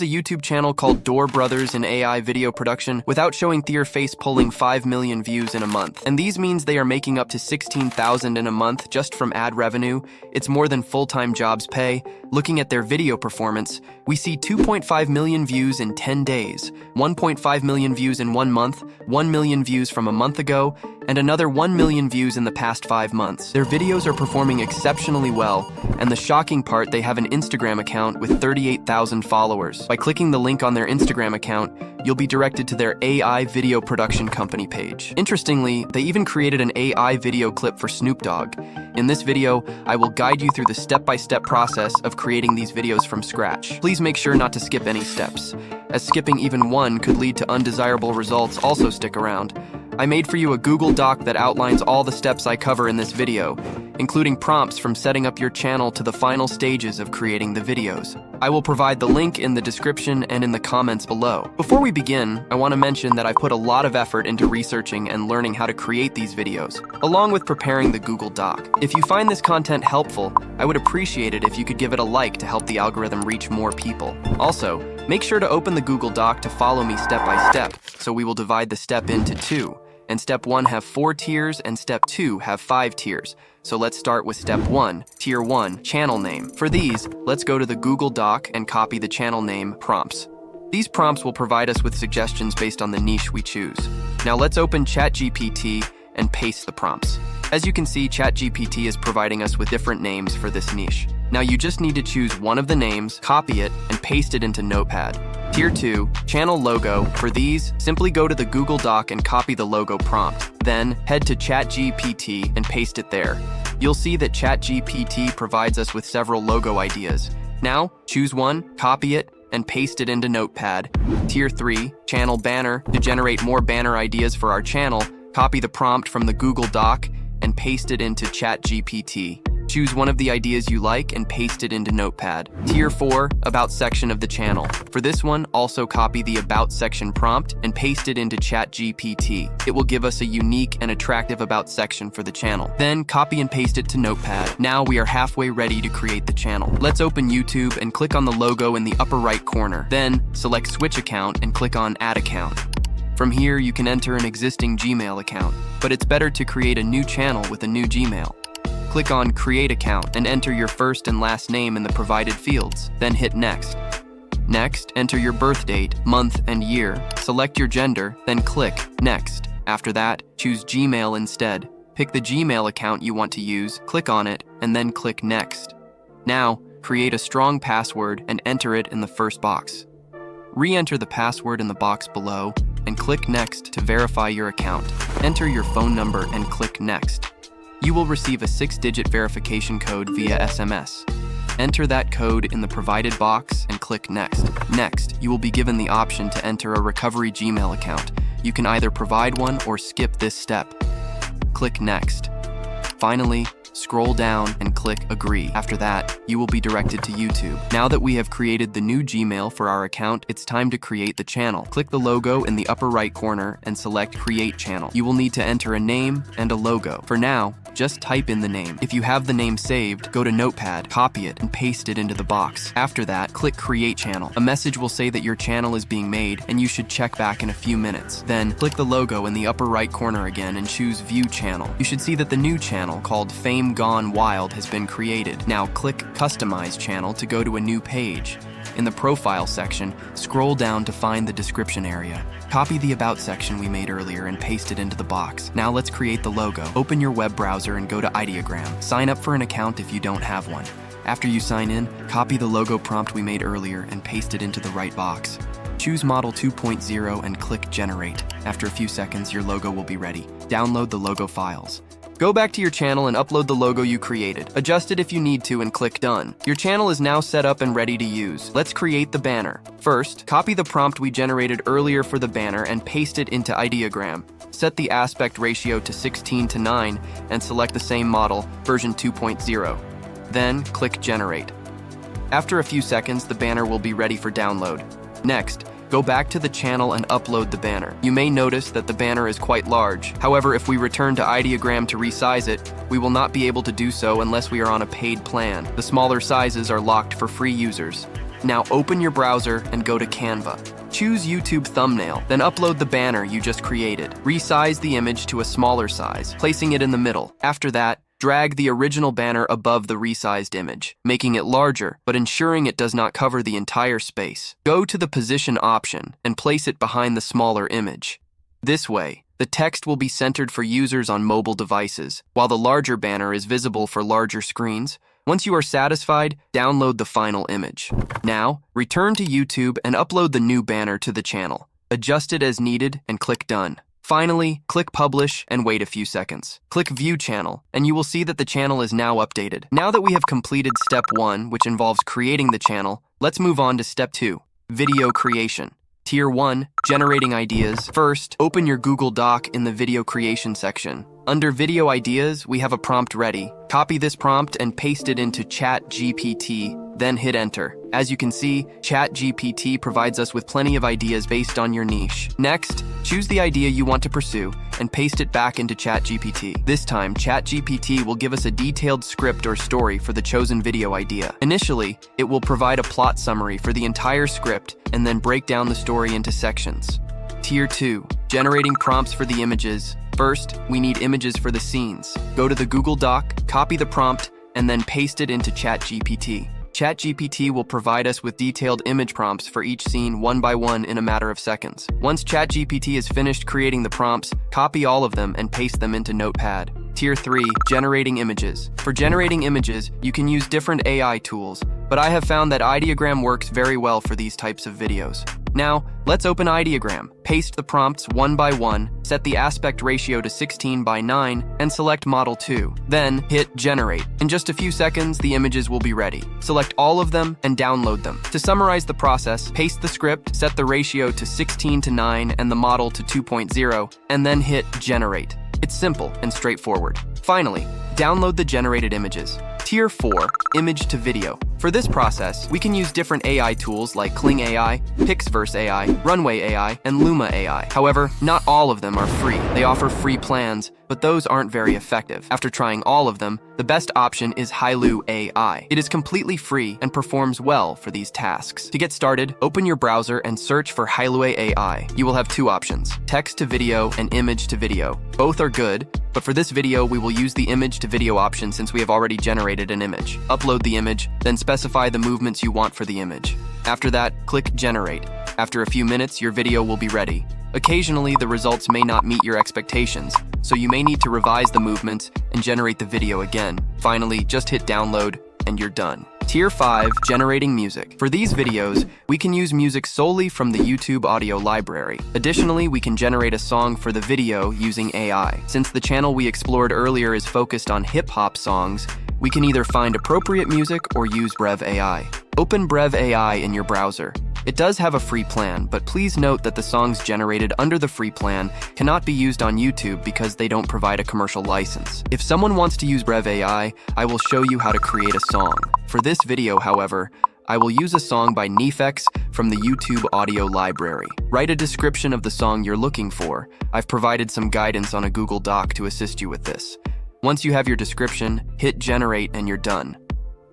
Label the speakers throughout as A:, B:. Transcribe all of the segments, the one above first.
A: Here's a YouTube channel called Door Brothers in AI video production without showing their face pulling 5 million views in a month. And these means they are making up to 16,000 in a month just from ad revenue. It's more than full-time jobs pay. Looking at their video performance, we see 2.5 million views in 10 days, 1.5 million views in 1 month, 1 million views from a month ago, and another 1 million views in the past 5 months. Their videos are performing exceptionally well, and the shocking part, they have an Instagram account with 38,000 followers. By clicking the link on their Instagram account, you'll be directed to their AI video production company page. Interestingly, they even created an AI video clip for Snoop Dogg. In this video, I will guide you through the step-by-step process of creating these videos from scratch. Please make sure not to skip any steps, as skipping even one could lead to undesirable results. Also stick around. I made for you a Google Doc that outlines all the steps I cover in this video, including prompts from setting up your channel to the final stages of creating the videos. I will provide the link in the description and in the comments below. Before we begin, I want to mention that I put a lot of effort into researching and learning how to create these videos, along with preparing the Google Doc. If you find this content helpful, I would appreciate it if you could give it a like to help the algorithm reach more people. Also, make sure to open the Google Doc to follow me step by step, so we will divide the step into 2. And step 1 have 4 tiers and step 2 have 5 tiers. So let's start with step 1, tier 1, channel name. For these, let's go to the Google Doc and copy the channel name prompts. These prompts will provide us with suggestions based on the niche we choose. Now let's open ChatGPT and paste the prompts. As you can see, ChatGPT is providing us with different names for this niche. Now you just need to choose one of the names, copy it, and paste it into Notepad. Tier 2, channel logo. For these, simply go to the Google Doc and copy the logo prompt. Then, head to ChatGPT and paste it there. You'll see that ChatGPT provides us with several logo ideas. Now, choose one, copy it, and paste it into Notepad. Tier 3, channel banner. To generate more banner ideas for our channel, copy the prompt from the Google Doc and paste it into ChatGPT. Choose one of the ideas you like and paste it into Notepad. Tier 4, About section of the channel. For this one, also copy the About section prompt and paste it into ChatGPT. It will give us a unique and attractive About section for the channel. Then copy and paste it to Notepad. Now we are halfway ready to create the channel. Let's open YouTube and click on the logo in the upper right corner. Then select Switch Account and click on Add Account. From here, you can enter an existing Gmail account, but it's better to create a new channel with a new Gmail. Click on Create Account and enter your first and last name in the provided fields. Then hit Next. Next, enter your birth date, month, and year. Select your gender, then click Next. After that, choose Gmail instead. Pick the Gmail account you want to use, click on it, and then click Next. Now, create a strong password and enter it in the first box. Re-enter the password in the box below and click Next to verify your account. Enter your phone number and click Next. You will receive a 6-digit verification code via SMS. Enter that code in the provided box and click Next. Next, you will be given the option to enter a recovery Gmail account. You can either provide one or skip this step. Click Next. Finally, scroll down and click Agree. After that, you will be directed to YouTube. Now that we have created the new Gmail for our account, it's time to create the channel. Click the logo in the upper right corner and select Create Channel. You will need to enter a name and a logo. For now, just type in the name. If you have the name saved, go to Notepad, copy it, and paste it into the box. After that, click Create Channel. A message will say that your channel is being made, and you should check back in a few minutes. Then, click the logo in the upper right corner again and choose View Channel. You should see that the new channel, called Fame Gone Wild, has been created. Now click Customize Channel to go to a new page. In the Profile section, scroll down to find the description area. Copy the About section we made earlier and paste it into the box. Now let's create the logo. Open your web browser and go to Ideogram. Sign up for an account if you don't have one. After you sign in, copy the logo prompt we made earlier and paste it into the right box. Choose Model 2.0 and click Generate. After a few seconds, your logo will be ready. Download the logo files. Go back to your channel and upload the logo you created. Adjust it if you need to and click Done. Your channel is now set up and ready to use. Let's create the banner. First, copy the prompt we generated earlier for the banner and paste it into Ideogram. Set the aspect ratio to 16:9 and select the same model, version 2.0. Then, click Generate. After a few seconds, the banner will be ready for download. Next, go back to the channel and upload the banner. You may notice that the banner is quite large. However, if we return to Ideogram to resize it, we will not be able to do so unless we are on a paid plan. The smaller sizes are locked for free users. Now open your browser and go to Canva. Choose YouTube thumbnail, then upload the banner you just created. Resize the image to a smaller size, placing it in the middle. After that, drag the original banner above the resized image, making it larger, but ensuring it does not cover the entire space. Go to the position option and place it behind the smaller image. This way, the text will be centered for users on mobile devices, while the larger banner is visible for larger screens. Once you are satisfied, download the final image. Now, return to YouTube and upload the new banner to the channel. Adjust it as needed and click Done. Finally, click Publish and wait a few seconds. Click View Channel, and you will see that the channel is now updated. Now that we have completed Step 1, which involves creating the channel, let's move on to Step 2, Video Creation. Tier 1, Generating Ideas. First, open your Google Doc in the Video Creation section. Under Video Ideas, we have a prompt ready. Copy this prompt and paste it into ChatGPT, then hit Enter. As you can see, ChatGPT provides us with plenty of ideas based on your niche. Next, choose the idea you want to pursue and paste it back into ChatGPT. This time, ChatGPT will give us a detailed script or story for the chosen video idea. Initially, it will provide a plot summary for the entire script and then break down the story into sections. Tier 2, Generating Prompts for the Images. First, we need images for the scenes. Go to the Google Doc, copy the prompt, and then paste it into ChatGPT. ChatGPT will provide us with detailed image prompts for each scene one by one in a matter of seconds. Once ChatGPT is finished creating the prompts, copy all of them and paste them into Notepad. Tier 3, Generating Images. For generating images, you can use different AI tools, but I have found that Ideogram works very well for these types of videos. Now, let's open Ideogram, paste the prompts one by one, set the aspect ratio to 16:9, and select Model 2. Then, hit Generate. In just a few seconds, the images will be ready. Select all of them and download them. To summarize the process, paste the script, set the ratio to 16:9 and the model to 2.0, and then hit Generate. It's simple and straightforward. Finally, download the generated images. Tier 4, Image to Video. For this process, we can use different AI tools like Kling AI, Pixverse AI, Runway AI, and Luma AI. However, not all of them are free. They offer free plans, but those aren't very effective. After trying all of them, the best option is Hailu AI. It is completely free and performs well for these tasks. To get started, open your browser and search for Hailu AI. You will have two options, text to video and image to video. Both are good, but for this video, we will use the image to video option since we have already generated an image. Upload the image, then specify the movements you want for the image. After that, click Generate. After a few minutes, your video will be ready. Occasionally, the results may not meet your expectations, so you may need to revise the movements and generate the video again. Finally, just hit Download and you're done. Tier 5, Generating Music. For these videos, we can use music solely from the YouTube audio library. Additionally, we can generate a song for the video using AI. Since the channel we explored earlier is focused on hip-hop songs, we can either find appropriate music or use Brev AI. Open Brev AI in your browser. It does have a free plan, but please note that the songs generated under the free plan cannot be used on YouTube because they don't provide a commercial license. If someone wants to use Brev AI, I will show you how to create a song. For this video, however, I will use a song by Nefex from the YouTube audio library. Write a description of the song you're looking for. I've provided some guidance on a Google Doc to assist you with this. Once you have your description, hit Generate and you're done.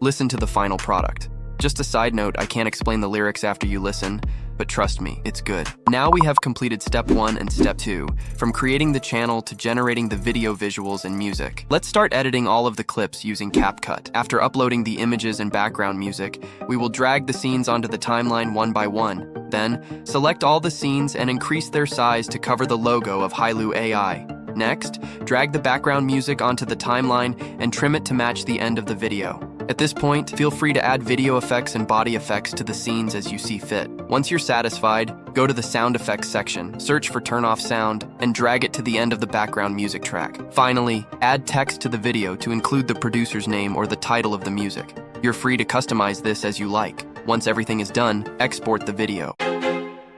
A: Listen to the final product. Just a side note, I can't explain the lyrics after you listen, but trust me, it's good. Now we have completed Step 1 and Step 2, from creating the channel to generating the video visuals and music. Let's start editing all of the clips using CapCut. After uploading the images and background music, we will drag the scenes onto the timeline one by one. Then, select all the scenes and increase their size to cover the logo of Hailu AI. Next, drag the background music onto the timeline and trim it to match the end of the video. At this point, feel free to add video effects and body effects to the scenes as you see fit. Once you're satisfied, go to the sound effects section, search for turn off sound, and drag it to the end of the background music track. Finally, add text to the video to include the producer's name or the title of the music. You're free to customize this as you like. Once everything is done, export the video.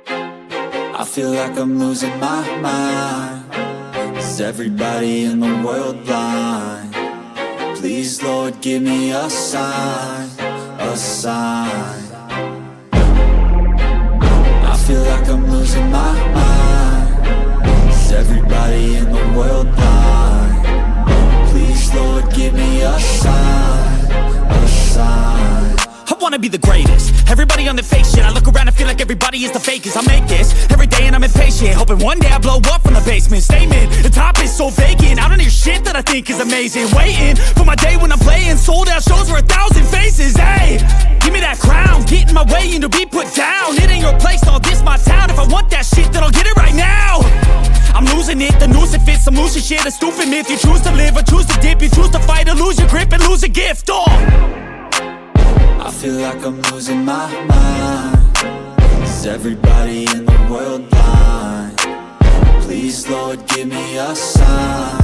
B: I feel like I'm losing my mind. Is everybody in the world blind? Please, Lord, give me a sign, a sign. I feel like I'm losing my mind. Is everybody in the world blind? Please, Lord, give me a sign, a sign.
C: I wanna wanna be the greatest. Everybody on the fake shit, I look around and feel like everybody is the fakest. I make this every day and I'm impatient, hoping one day I blow up from the basement. Statement, the top is so vacant, I don't hear shit that I think is amazing. Waiting for my day when I'm playing sold out shows for 1,000 faces. Hey, give me that crown, get in my way and to be put down. It ain't your place, all this my town. If I want that shit, then I'll get it right now. I'm losing it, the noose it fits, some losing shit, a stupid myth. You choose to live or choose to dip, you choose to fight or lose your grip and lose a gift.
B: I feel like I'm losing my mind. Is everybody in the world blind? Please, Lord, give me a sign,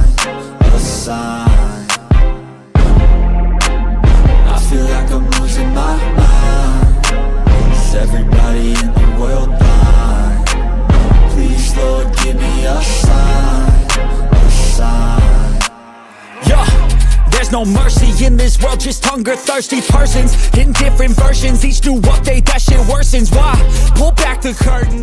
B: a sign. I feel like I'm losing my mind. Is everybody in the world blind? Please, Lord, give me a sign, a sign.
C: Yeah. There's no mercy in this world, just hunger-thirsty persons in different versions. Each new update, that shit worsens. Why? Pull back the curtain.